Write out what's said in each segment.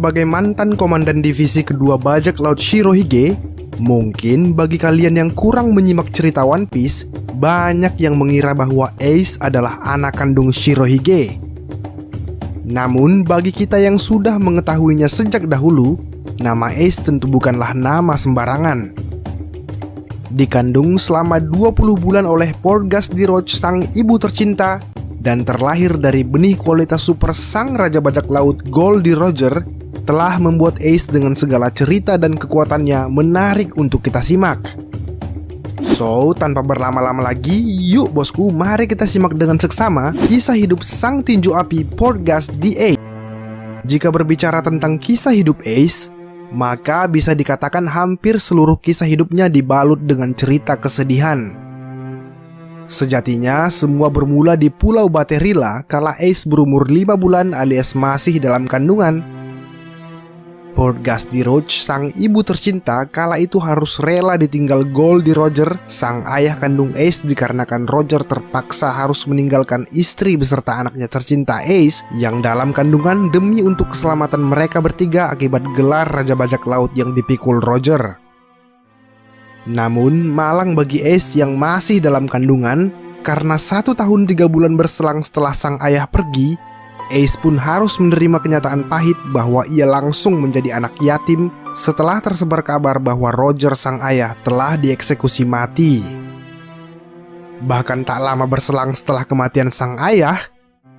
sebagai mantan komandan divisi kedua bajak laut Shirohige, mungkin bagi kalian yang kurang menyimak cerita One Piece, banyak yang mengira bahwa Ace adalah anak kandung Shirohige. Namun bagi kita yang sudah mengetahuinya sejak dahulu, nama Ace tentu bukanlah nama sembarangan. Dikandung selama 20 bulan oleh Portgas di Roach, sang ibu tercinta, dan terlahir dari benih kualitas super sang raja bajak laut Goldie Roger, telah membuat Ace dengan segala cerita dan kekuatannya menarik untuk kita simak. So, tanpa berlama-lama lagi, yuk bosku, mari kita simak dengan seksama kisah hidup sang tinju api Portgas di Ace. Jika berbicara tentang kisah hidup Ace, maka bisa dikatakan hampir seluruh kisah hidupnya dibalut dengan cerita kesedihan. Sejatinya, semua bermula di Pulau Baterila kala Ace berumur 5 bulan alias masih dalam kandungan. Portgas di Roach, sang ibu tercinta, kala itu harus rela ditinggal Goldie Roger, sang ayah kandung Ace, dikarenakan Roger terpaksa harus meninggalkan istri beserta anaknya tercinta Ace yang dalam kandungan demi untuk keselamatan mereka bertiga akibat gelar Raja Bajak Laut yang dipikul Roger. Namun malang bagi Ace yang masih dalam kandungan, karena 1 tahun 3 bulan berselang setelah sang ayah pergi, Ace pun harus menerima kenyataan pahit bahwa ia langsung menjadi anak yatim setelah tersebar kabar bahwa Roger sang ayah telah dieksekusi mati. Bahkan tak lama berselang setelah kematian sang ayah,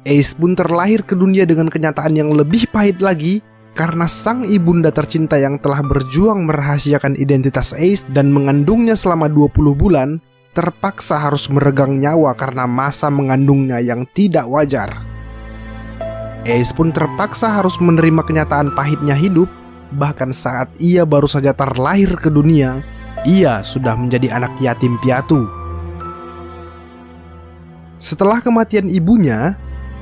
Ace pun terlahir ke dunia dengan kenyataan yang lebih pahit lagi, karena sang ibunda tercinta yang telah berjuang merahasiakan identitas Ace dan mengandungnya selama 20 bulan, terpaksa harus meregang nyawa karena masa mengandungnya yang tidak wajar. Ace pun terpaksa harus menerima kenyataan pahitnya hidup, bahkan saat ia baru saja terlahir ke dunia, ia sudah menjadi anak yatim piatu. Setelah kematian ibunya,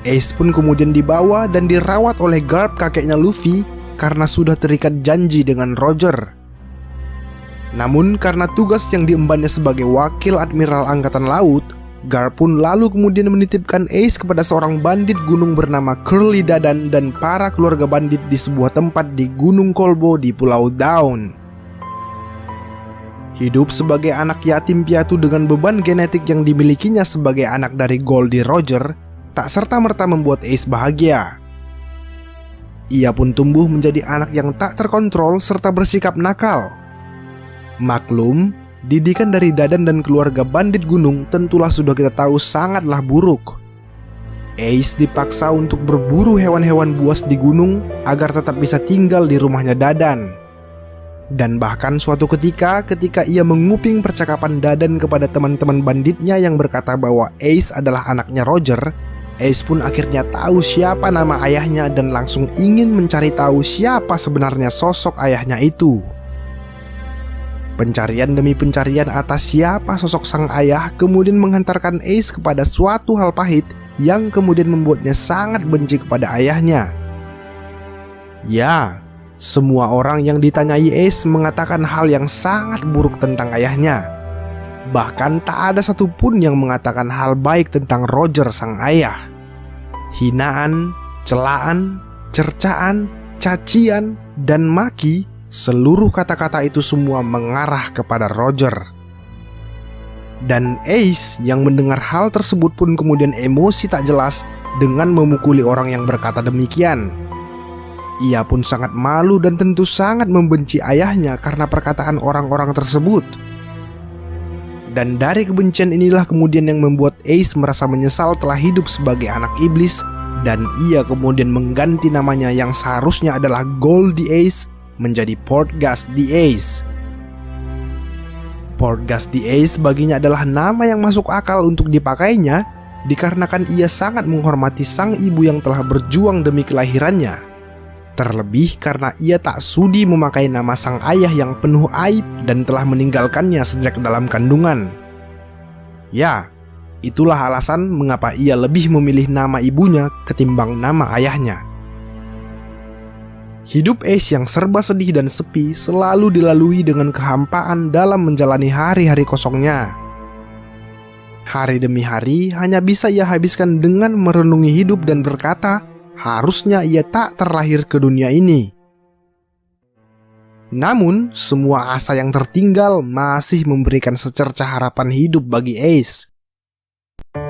Ace pun kemudian dibawa dan dirawat oleh Garp, kakeknya Luffy, karena sudah terikat janji dengan Roger. Namun karena tugas yang diembannya sebagai wakil Admiral Angkatan Laut, Garp pun lalu kemudian menitipkan Ace kepada seorang bandit gunung bernama Curly Dadan dan para keluarga bandit di sebuah tempat di Gunung Kolbo di Pulau Daun. Hidup sebagai anak yatim piatu dengan beban genetik yang dimilikinya sebagai anak dari Goldie Roger tak serta-merta membuat Ace bahagia. Ia pun tumbuh menjadi anak yang tak terkontrol serta bersikap nakal. Maklum, didikan dari Dadan dan keluarga bandit gunung tentulah sudah kita tahu sangatlah buruk. Ace dipaksa untuk berburu hewan-hewan buas di gunung agar tetap bisa tinggal di rumahnya Dadan. Dan bahkan suatu ketika ia menguping percakapan Dadan kepada teman-teman banditnya yang berkata bahwa Ace adalah anaknya Roger, Ace pun akhirnya tahu siapa nama ayahnya dan langsung ingin mencari tahu siapa sebenarnya sosok ayahnya itu. Pencarian demi pencarian atas siapa sosok sang ayah kemudian menghantarkan Ace kepada suatu hal pahit yang kemudian membuatnya sangat benci kepada ayahnya. Ya, semua orang yang ditanyai Ace mengatakan hal yang sangat buruk tentang ayahnya. Bahkan tak ada satupun yang mengatakan hal baik tentang Roger sang ayah. Hinaan, celaan, cercaan, cacian, dan maki, seluruh kata-kata itu semua mengarah kepada Roger. Dan Ace yang mendengar hal tersebut pun kemudian emosi tak jelas dengan memukuli orang yang berkata demikian. Ia pun sangat malu dan tentu sangat membenci ayahnya karena perkataan orang-orang tersebut. Dan dari kebencian inilah kemudian yang membuat Ace merasa menyesal telah hidup sebagai anak iblis, dan ia kemudian mengganti namanya yang seharusnya adalah Goldie Ace menjadi Portgas the Ace. Portgas the Ace baginya adalah nama yang masuk akal untuk dipakainya dikarenakan ia sangat menghormati sang ibu yang telah berjuang demi kelahirannya. Terlebih karena ia tak sudi memakai nama sang ayah yang penuh aib dan telah meninggalkannya sejak dalam kandungan. Ya, itulah alasan mengapa ia lebih memilih nama ibunya ketimbang nama ayahnya. Hidup Ace yang serba sedih dan sepi selalu dilalui dengan kehampaan dalam menjalani hari-hari kosongnya. Hari demi hari hanya bisa ia habiskan dengan merenungi hidup dan berkata, harusnya ia tak terlahir ke dunia ini, Namun, semua asa yang tertinggal masih memberikan secercah harapan hidup bagi Ace.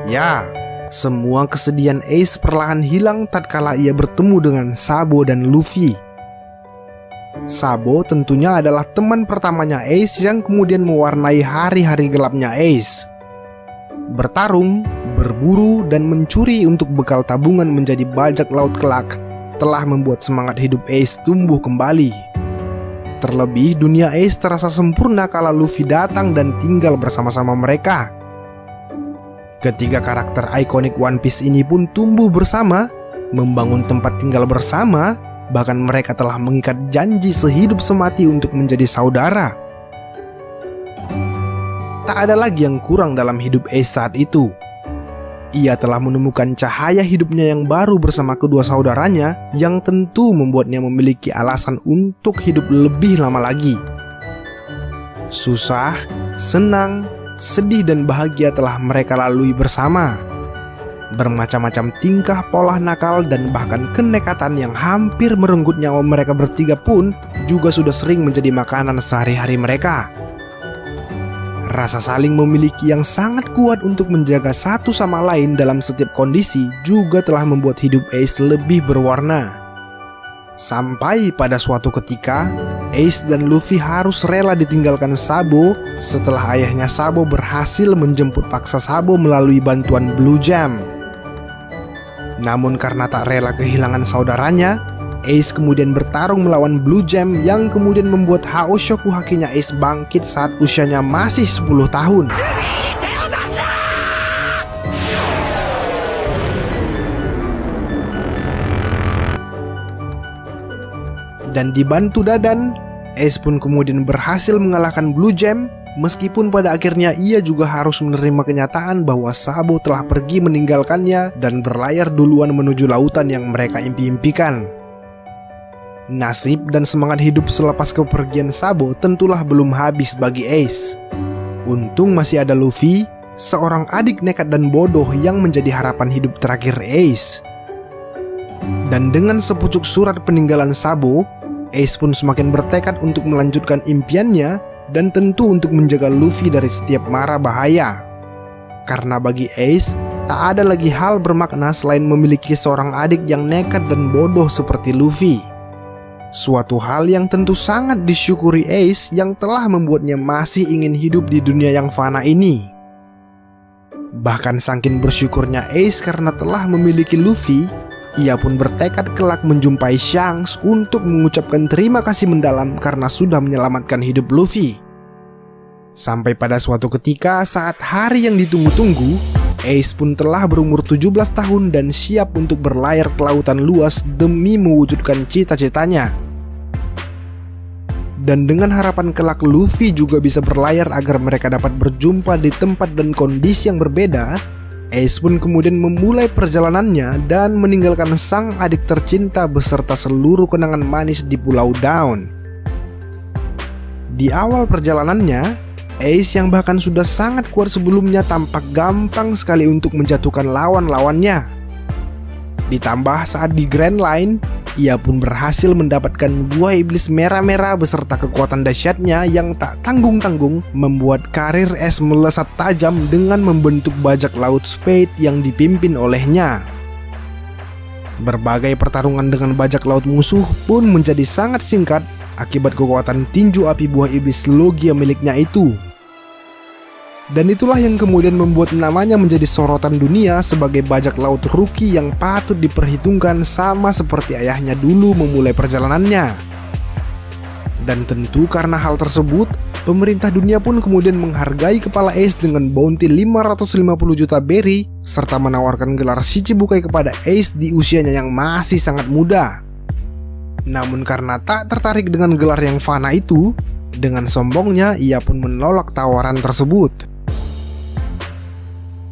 Ya, semua kesedihan Ace perlahan hilang tatkala ia bertemu dengan Sabo dan Luffy. Sabo tentunya adalah teman pertamanya Ace yang kemudian mewarnai hari-hari gelapnya Ace. Bertarung, berburu, dan mencuri untuk bekal tabungan menjadi bajak laut kelak telah membuat semangat hidup Ace tumbuh kembali. Terlebih, dunia Ace terasa sempurna kala Luffy datang dan tinggal bersama-sama mereka. Ketiga karakter ikonik One Piece ini pun tumbuh bersama, membangun tempat tinggal bersama, bahkan mereka telah mengikat janji sehidup semati untuk menjadi saudara. Tak ada lagi yang kurang dalam hidup Ace saat itu. Ia telah menemukan cahaya hidupnya yang baru bersama kedua saudaranya, yang tentu membuatnya memiliki alasan untuk hidup lebih lama lagi. Susah, senang, sedih, dan bahagia telah mereka lalui bersama. Bermacam-macam tingkah, pola nakal, dan bahkan kenekatan yang hampir merenggut nyawa mereka bertiga pun juga sudah sering menjadi makanan sehari-hari mereka. Rasa saling memiliki yang sangat kuat untuk menjaga satu sama lain dalam setiap kondisi juga telah membuat hidup Ace lebih berwarna. Sampai pada suatu ketika, Ace dan Luffy harus rela ditinggalkan Sabo setelah ayahnya Sabo berhasil menjemput paksa Sabo melalui bantuan Blue Jam. Namun karena tak rela kehilangan saudaranya, Ace kemudian bertarung melawan Blue Jam yang kemudian membuat Haoshoku Hakinya Ace bangkit saat usianya masih 10 tahun. Dan dibantu Dadan, Ace pun kemudian berhasil mengalahkan Blue Jam, meskipun pada akhirnya ia juga harus menerima kenyataan bahwa Sabo telah pergi meninggalkannya dan berlayar duluan menuju lautan yang mereka impi-impikan. Nasib dan semangat hidup selepas kepergian Sabo tentulah belum habis bagi Ace. Untung masih ada Luffy, seorang adik nekat dan bodoh yang menjadi harapan hidup terakhir Ace. Dan dengan sepucuk surat peninggalan Sabo, Ace pun semakin bertekad untuk melanjutkan impiannya dan tentu untuk menjaga Luffy dari setiap mara bahaya. Karena bagi Ace, tak ada lagi hal bermakna selain memiliki seorang adik yang nekat dan bodoh seperti Luffy. Suatu hal yang tentu sangat disyukuri Ace yang telah membuatnya masih ingin hidup di dunia yang fana ini. Bahkan saking bersyukurnya Ace karena telah memiliki Luffy, ia pun bertekad kelak menjumpai Shanks untuk mengucapkan terima kasih mendalam karena sudah menyelamatkan hidup Luffy. Sampai pada suatu ketika saat hari yang ditunggu-tunggu, Ace pun telah berumur 17 tahun dan siap untuk berlayar ke lautan luas demi mewujudkan cita-citanya. Dan dengan harapan kelak Luffy juga bisa berlayar agar mereka dapat berjumpa di tempat dan kondisi yang berbeda, Ace pun kemudian memulai perjalanannya dan meninggalkan sang adik tercinta beserta seluruh kenangan manis di Pulau Dawn. Di awal perjalanannya, Ace yang bahkan sudah sangat kuat sebelumnya tampak gampang sekali untuk menjatuhkan lawan-lawannya. Ditambah saat di Grand Line, ia pun berhasil mendapatkan buah iblis merah-merah beserta kekuatan dahsyatnya yang tak tanggung-tanggung membuat karir Ace melesat tajam dengan membentuk bajak laut Spade yang dipimpin olehnya. Berbagai pertarungan dengan bajak laut musuh pun menjadi sangat singkat akibat kekuatan tinju api buah iblis Logia miliknya itu. Dan itulah yang kemudian membuat namanya menjadi sorotan dunia sebagai bajak laut rookie yang patut diperhitungkan sama seperti ayahnya dulu memulai perjalanannya. Dan tentu karena hal tersebut, pemerintah dunia pun kemudian menghargai kepala Ace dengan bounty 550 juta berry serta menawarkan gelar Shichibukai kepada Ace di usianya yang masih sangat muda. Namun karena tak tertarik dengan gelar yang fana itu, dengan sombongnya ia pun menolak tawaran tersebut.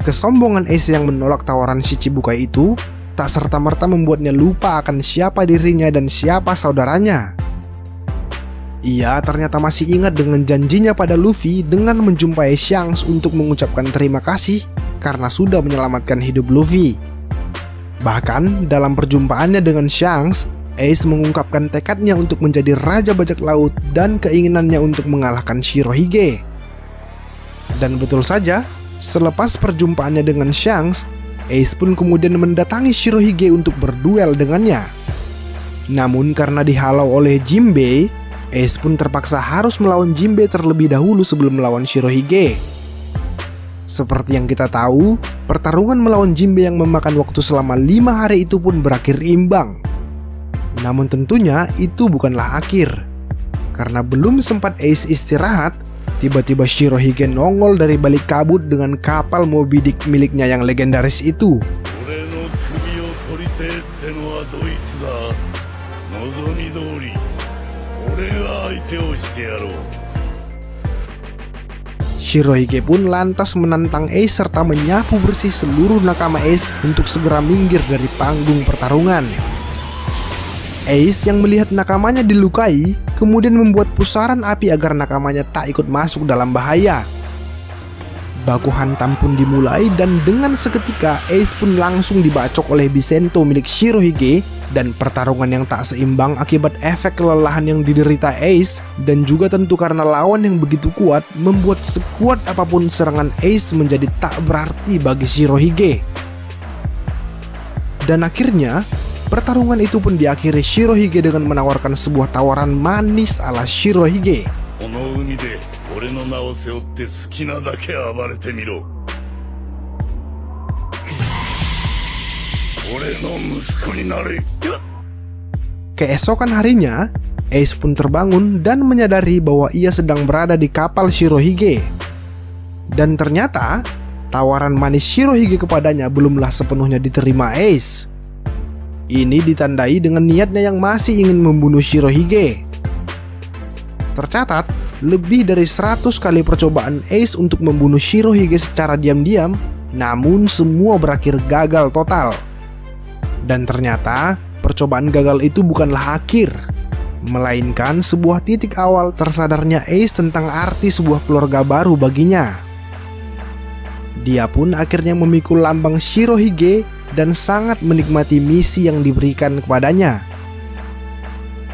Kesombongan Ace yang menolak tawaran Shichibukai itu tak serta-merta membuatnya lupa akan siapa dirinya dan siapa saudaranya. Ia ternyata masih ingat dengan janjinya pada Luffy dengan menjumpai Shanks untuk mengucapkan terima kasih karena sudah menyelamatkan hidup Luffy. Bahkan dalam perjumpaannya dengan Shanks, Ace mengungkapkan tekadnya untuk menjadi raja bajak laut dan keinginannya untuk mengalahkan Shirohige. Dan betul saja, selepas perjumpaannya dengan Shanks, Ace pun kemudian mendatangi Shirohige untuk berduel dengannya. Namun karena dihalau oleh Jinbei, Ace pun terpaksa harus melawan Jinbei terlebih dahulu sebelum melawan Shirohige. Seperti yang kita tahu, pertarungan melawan Jinbei yang memakan waktu selama 5 hari itu pun berakhir imbang. Namun tentunya itu bukanlah akhir. Karena belum sempat Ace istirahat, tiba-tiba Shirohige nongol dari balik kabut dengan kapal Moby Dick miliknya yang legendaris itu. Shirohige pun lantas menantang Ace serta menyapu bersih seluruh nakama Ace untuk segera minggir dari panggung pertarungan. Ace yang melihat nakamanya dilukai kemudian membuat pusaran api agar nakamanya tak ikut masuk dalam bahaya. Baku hantam pun dimulai dan dengan seketika Ace pun langsung dibacok oleh Bisento milik Shirohige, dan pertarungan yang tak seimbang akibat efek kelelahan yang diderita Ace dan juga tentu karena lawan yang begitu kuat membuat sekuat apapun serangan Ace menjadi tak berarti bagi Shirohige. Dan akhirnya pertarungan itu pun diakhiri Shirohige dengan menawarkan sebuah tawaran manis ala Shirohige. Keesokan harinya, Ace pun terbangun dan menyadari bahwa ia sedang berada di kapal Shirohige. Dan ternyata, tawaran manis Shirohige kepadanya belumlah sepenuhnya diterima Ace. Ini ditandai dengan niatnya yang masih ingin membunuh Shirohige. Tercatat, lebih dari 100 kali percobaan Ace untuk membunuh Shirohige secara diam-diam, namun semua berakhir gagal total. Dan ternyata, percobaan gagal itu bukanlah akhir, melainkan sebuah titik awal tersadarnya Ace tentang arti sebuah keluarga baru baginya. Dia pun akhirnya memikul lambang Shirohige dan sangat menikmati misi yang diberikan kepadanya.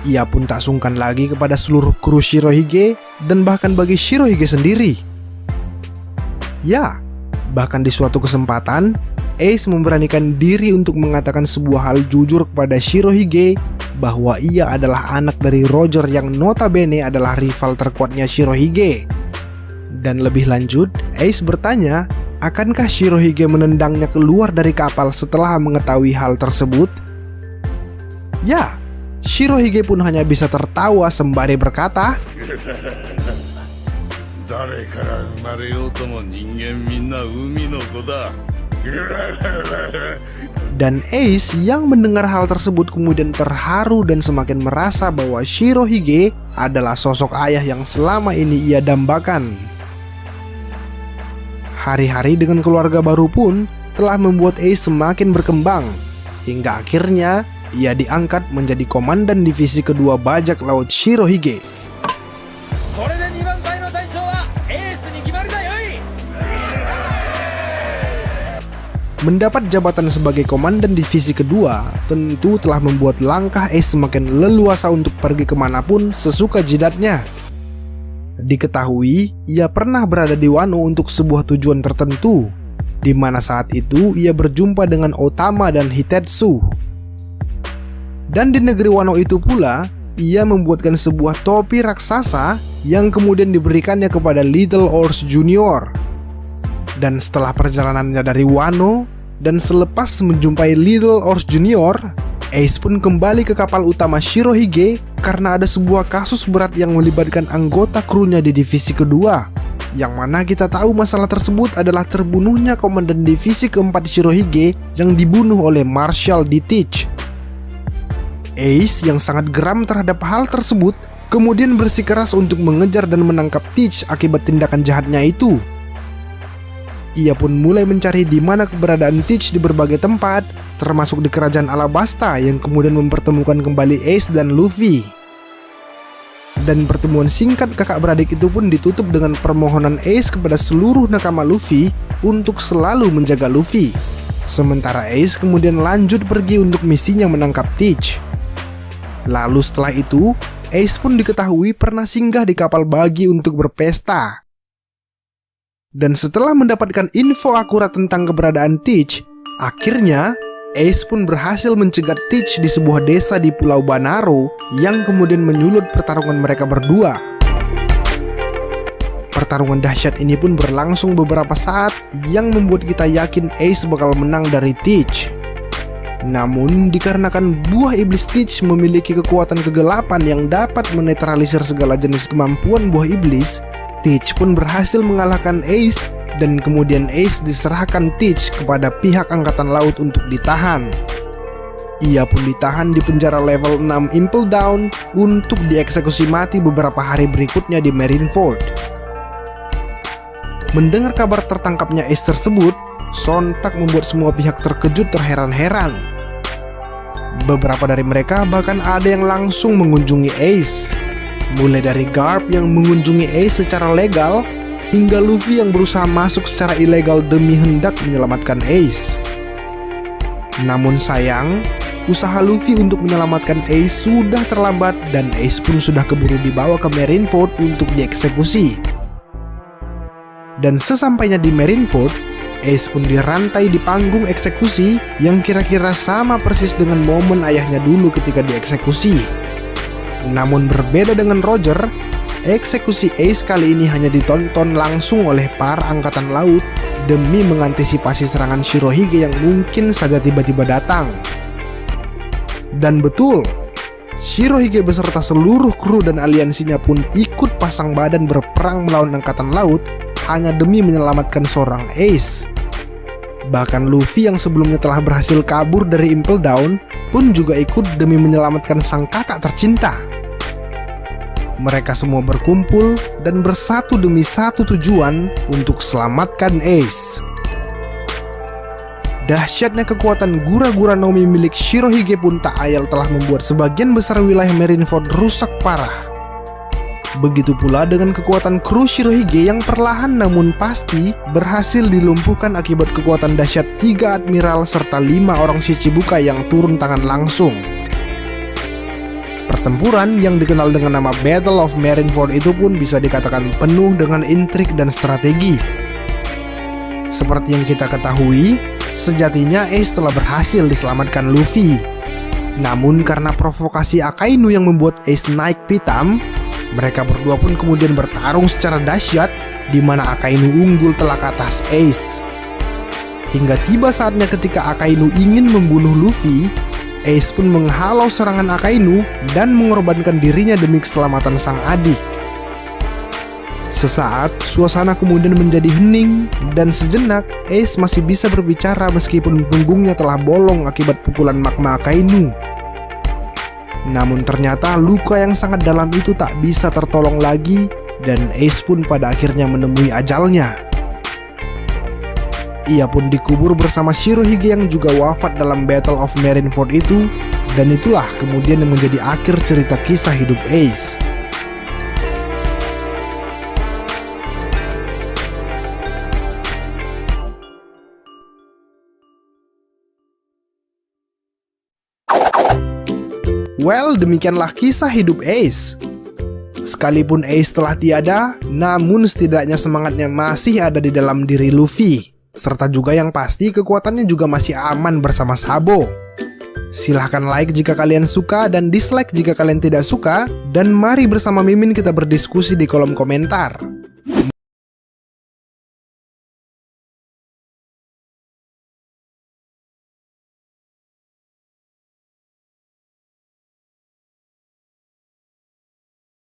Ia pun tak sungkan lagi kepada seluruh kru Shirohige dan bahkan bagi Shirohige sendiri. Ya, bahkan di suatu kesempatan, Ace memberanikan diri untuk mengatakan sebuah hal jujur kepada Shirohige bahwa ia adalah anak dari Roger yang notabene adalah rival terkuatnya Shirohige. Dan lebih lanjut, Ace bertanya, akankah Shirohige menendangnya keluar dari kapal setelah mengetahui hal tersebut? Ya, Shirohige pun hanya bisa tertawa sembari berkata, dan Ace yang mendengar hal tersebut kemudian terharu dan semakin merasa bahwa Shirohige adalah sosok ayah yang selama ini ia dambakan. Hari-hari dengan keluarga baru pun telah membuat Ace semakin berkembang, hingga akhirnya ia diangkat menjadi komandan divisi kedua bajak laut Shirohige. Mendapat jabatan sebagai komandan divisi kedua tentu telah membuat langkah Ace semakin leluasa untuk pergi kemanapun sesuka jidatnya. Diketahui, ia pernah berada di Wano untuk sebuah tujuan tertentu, di mana saat itu ia berjumpa dengan Otama dan Hitetsu. Dan di negeri Wano itu pula, ia membuatkan sebuah topi raksasa yang kemudian diberikannya kepada Little Ors Junior. Dan setelah perjalanannya dari Wano, dan selepas menjumpai Little Ors Junior, Ace pun kembali ke kapal utama Shirohige karena ada sebuah kasus berat yang melibatkan anggota krunya di divisi kedua, yang mana kita tahu masalah tersebut adalah terbunuhnya komandan divisi keempat Shirohige yang dibunuh oleh Marshal Ditich. Ace yang sangat geram terhadap hal tersebut kemudian bersikeras untuk mengejar dan menangkap Teach akibat tindakan jahatnya itu. Ia pun mulai mencari di mana keberadaan Teach di berbagai tempat, termasuk di kerajaan Alabasta yang kemudian mempertemukan kembali Ace dan Luffy. Dan pertemuan singkat kakak beradik itu pun ditutup dengan permohonan Ace kepada seluruh nakama Luffy untuk selalu menjaga Luffy. Sementara Ace kemudian lanjut pergi untuk misinya menangkap Teach. Lalu setelah itu, Ace pun diketahui pernah singgah di kapal bagi untuk berpesta. Dan setelah mendapatkan info akurat tentang keberadaan Teach, akhirnya Ace pun berhasil mencegat Teach di sebuah desa di Pulau Banaro yang kemudian menyulut pertarungan mereka berdua. Pertarungan dahsyat ini pun berlangsung beberapa saat yang membuat kita yakin Ace bakal menang dari Teach. Namun dikarenakan buah iblis Teach memiliki kekuatan kegelapan yang dapat menetralisir segala jenis kemampuan buah iblis, Teach pun berhasil mengalahkan Ace dan kemudian Ace diserahkan Teach kepada pihak angkatan laut untuk ditahan. Ia pun ditahan di penjara level 6 Impel Down untuk dieksekusi mati beberapa hari berikutnya di Marineford. Mendengar kabar tertangkapnya Ace tersebut, sontak membuat semua pihak terkejut terheran-heran. Beberapa dari mereka bahkan ada yang langsung mengunjungi Ace. Mulai dari Garp yang mengunjungi Ace secara legal, hingga Luffy yang berusaha masuk secara ilegal demi hendak menyelamatkan Ace. Namun sayang, usaha Luffy untuk menyelamatkan Ace sudah terlambat dan Ace pun sudah keburu dibawa ke Marineford untuk dieksekusi. Dan sesampainya di Marineford, Ace pun dirantai di panggung eksekusi yang kira-kira sama persis dengan momen ayahnya dulu ketika dieksekusi. Namun berbeda dengan Roger, eksekusi Ace kali ini hanya ditonton langsung oleh para angkatan laut demi mengantisipasi serangan Shirohige yang mungkin saja tiba-tiba datang. Dan betul, Shirohige beserta seluruh kru dan aliansinya pun ikut pasang badan berperang melawan angkatan laut hanya demi menyelamatkan seorang Ace. Bahkan Luffy yang sebelumnya telah berhasil kabur dari Impel Down pun juga ikut demi menyelamatkan sang kakak tercinta. Mereka semua berkumpul dan bersatu demi satu tujuan untuk selamatkan Ace. Dahsyatnya kekuatan Gura-Gura no Mi milik Shirohige pun tak ayal telah membuat sebagian besar wilayah Marineford rusak parah. Begitu pula dengan kekuatan kru Shirohige yang perlahan namun pasti berhasil dilumpuhkan akibat kekuatan dahsyat 3 admiral serta 5 orang Shichibukai yang turun tangan langsung. Pertempuran yang dikenal dengan nama Battle of Marineford itu pun bisa dikatakan penuh dengan intrik dan strategi. Seperti yang kita ketahui, sejatinya Ace telah berhasil diselamatkan Luffy. Namun karena provokasi Akainu yang membuat Ace naik pitam, mereka berdua pun kemudian bertarung secara dahsyat di mana Akainu unggul telak atas Ace. Hingga tiba saatnya ketika Akainu ingin membunuh Luffy, Ace pun menghalau serangan Akainu dan mengorbankan dirinya demi keselamatan sang adik. Sesaat, suasana kemudian menjadi hening dan sejenak Ace masih bisa berbicara meskipun punggungnya telah bolong akibat pukulan magma Akainu. Namun ternyata luka yang sangat dalam itu tak bisa tertolong lagi dan Ace pun pada akhirnya menemui ajalnya. Ia pun dikubur bersama Shirohige yang juga wafat dalam Battle of Marineford itu, dan itulah kemudian yang menjadi akhir cerita kisah hidup Ace. Well, demikianlah kisah hidup Ace. Sekalipun Ace telah tiada, namun setidaknya semangatnya masih ada di dalam diri Luffy. Serta juga yang pasti kekuatannya juga masih aman bersama Sabo. Silahkan like jika kalian suka dan dislike jika kalian tidak suka. Dan mari bersama Mimin kita berdiskusi di kolom komentar.